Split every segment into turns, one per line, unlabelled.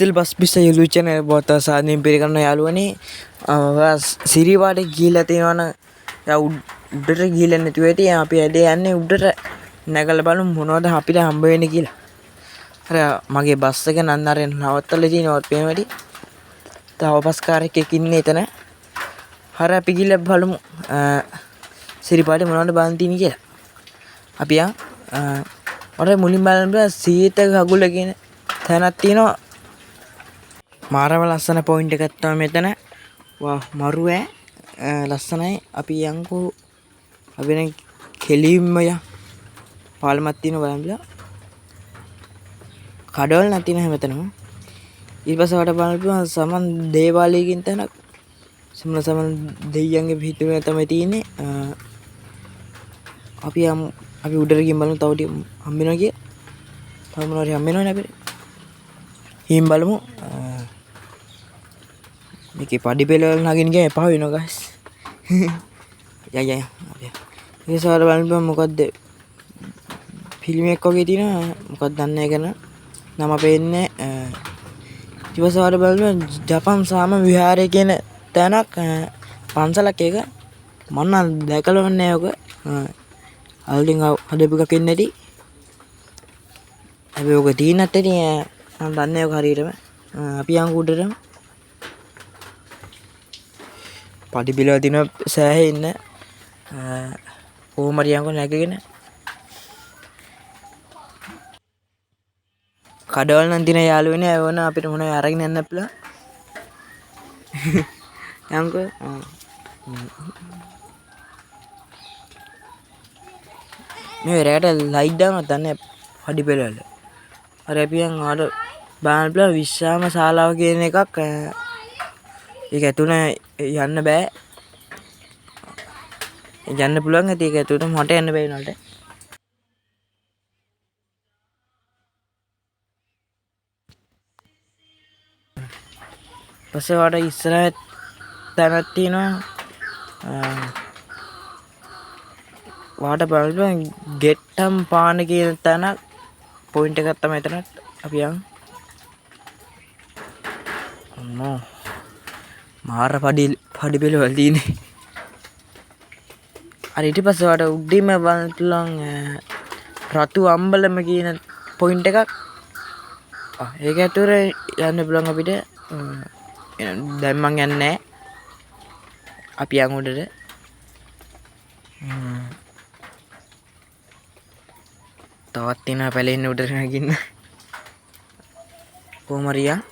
SL bus පිස්ස YouTube channel බොත සාදෙන් පිළිගන්න යාළුවනේ සිරිවාඩේ ගිහිල්ලා තියෙනවනම් යා උඩට ගිහිල්ලා නැතුව ඇති අපි ඇදේ යන්නේ උඩට නැගලා බලමු මොනවද අපිට හම්බ වෙන්නේ කියලා. අර මගේ බස් එක නන්නාරෙන් නවත්තලා තියෙනවත් මේ වැඩි. තව බස් කාර් එකක් ඉන්නේ එතන. හර අපි ගිහිල්ලා බලමු සිරිපාඩේ මොනවද බලන් තියෙන්නේ කියලා. අපි මට මුලින් බලන්න සීත ගගුල කියන තැනක් තියෙනවා. මාරම ලස්සන පොයින්ට් එකක් තමයි මෙතන. වා මරු ලස්සනයි. අපි යන්කෝ අපි දැන් කෙලින්ම පාලමක් තියෙනවා බලන්න. කඩවල නැති නැහැ මෙතනම. ඊපස්සේ වට බලන්න සමන් දේවාලයකින් තැනක්. සමන් දෙයියන්ගේ පිටුවේ තමයි තියෙන්නේ. අපි උඩට ගිහින් බලමු තව ටික හම්බ වෙනවා කිය. තව මොනවාරි හම්බ වෙනවනේ අපිට. හිම් බලමු. මේකේ පඩි පෙළ වල නගින්න ගියා එපා වෙනවා guys. යා. මේ සාර බලන්න මොකද්ද? ෆිල්ම් එකක් වගේ තියෙනවා. මොකක්ද දන්නේ නැහැ කරන. නම පේන්නේ. ඊපස්සේ බලන්න ජපන් සාම විහාරය කියන තැනක් පන්සලක් එක. මම නම් දැකලා නැහැ ඔක. අල්ලින් හදපු එකක් ඉන්නේ නැටි. හැබැයි ඔක තියෙනත් ඇති මම දන්නේ ඔක හරියටම. අපි යන් උඩටම පඩි බිලව දින සෑහේ ඉන්න කොහොම හරි යන්කෝ නැගගෙන කඩවල නම් දින යාළුවනේ වුණ අපිට මොනවා අරගෙන යන්න අපලා යන්කෝ මේ රැට ලයිට් දානවා දන්නේ පඩි බිල වල අර අපි යන් ආඩ බලන්න විශ්‍රාම ශාලාව කියන එකක් ඒක ඇතුළේ යන්න බෑ. යන්න පුළුවන් ඇති ඒක ඇතුළට මට යන්න බෑ නේද? පස්සේ වාට ඉස්සරහ තැනක් තියෙනවා. වාට බලන්න ගෙට්ටම් පාන කියන තැනක් පොයින්ට් එකක් තමයි එතනත් අපි යන්. අම්මෝ මාර පඩි බෙල වල තියෙන්නේ. අර ඊට පස්සේ වට උඩින්ම බලන්න පුළුවන් රතු අම්බලම කියන පොයින්ට් එකක්. ඒක ඇතුලේ යන්න පුළුවන් අපිට. දැන් මං යන්නේ නැහැ. අපි යන් උඩට. තවත් තියෙනවා පැලෙන්න උඩට නැගින්න. කොහොම හරි යන්.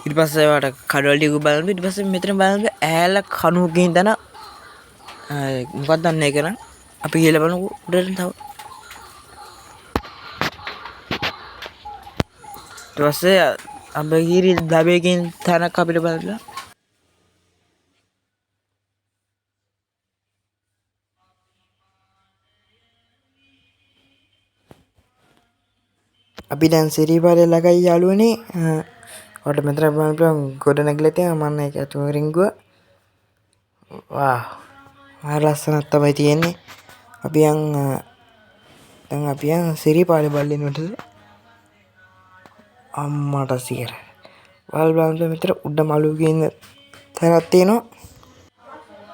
ඊට පස්සේ වට කඩවල ටික බලන්න ඊට පස්සේ මෙතන බලන්න ඈල කණුවකින් තන මොකක්ද දන්නේ කරන් අපි ගිහලා බලමු උඩට තව ඊට පස්සේ අඹගිරි දබේකින් තනක් අපිට බලන්න අපි දැන් සිරිපාරේ ළඟයි යාළුවනේ ඔයාලට මෙතන බලන්න ගොඩ නැගිලා තියෙනවා මම ඒක අතුරින් රින්ගුවා. වා මාර ලස්සනක් තමයි තියෙන්නේ. අපි දැන් අපි සිරිපාරේ බල්ලිනුට අම්මට සියර. වල් බලන්න මෙතන උඩ මලු කියන තැනක් තියෙනවා.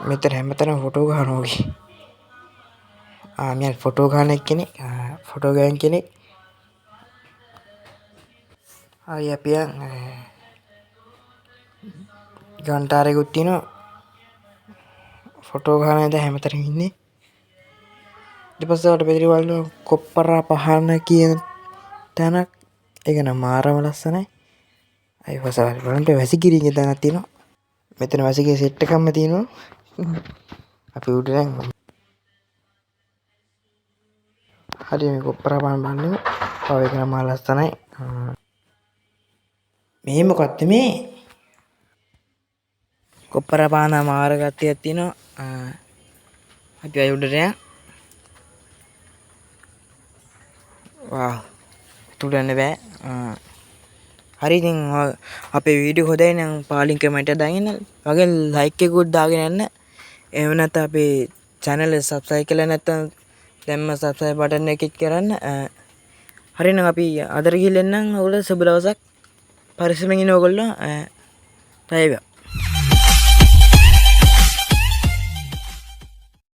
මෙතන හැමතැනම ෆොටෝ ගන්නවා වගේ. මම ෆොටෝ ගන්න කෙනෙක් ෆොටෝ ගන්න කෙනෙක්. හරි අපි ගන්ටාරෙකුත් තියෙනවා. ෆොටෝ ගන්න දැන් හැමතැනම ඉන්නේ. ඊට පස්සේ වට බෙදරි වල කොප්පරා පහන කියන තැනක් ඒක නම් මාරම ලස්සනයි. අය වසාරි බලන්න වැසිකිරිගේ තැනක් තියෙනවා. මෙතන වැසිකිරි සෙට් එකක්ම තියෙනවා. අපි උඩ දැන් හරි මේ කොප්පරා පහන බලන්න. ඔව් ඒක නම් මාර ලස්සනයි. මේ මොකක්ද මේ? කොප්පරා පාන මාර ගතියක් තියෙනවා. අපි අය උඩට යන්න. වා තුඩන්න බෑ. හරි ඉතින් අපේ වීඩියෝ හොඳයි නම් පාලින් කමෙන්ට් එක දාගෙන වගේ ලයික් එකකුත් දාගෙන යන්න. එහෙම නැත්නම් අපේ channel එක subscribe කරලා නැත්නම් දැන්ම subscribe button එක click කරන්න. හරි නම් අපි අදට ගිහින් එන්නම්. ඔයගොල්ලෝ සුබ දවසක්. පරිස්සමෙන් ඉන්න ඔයගොල්ලෝ. බයි බයි.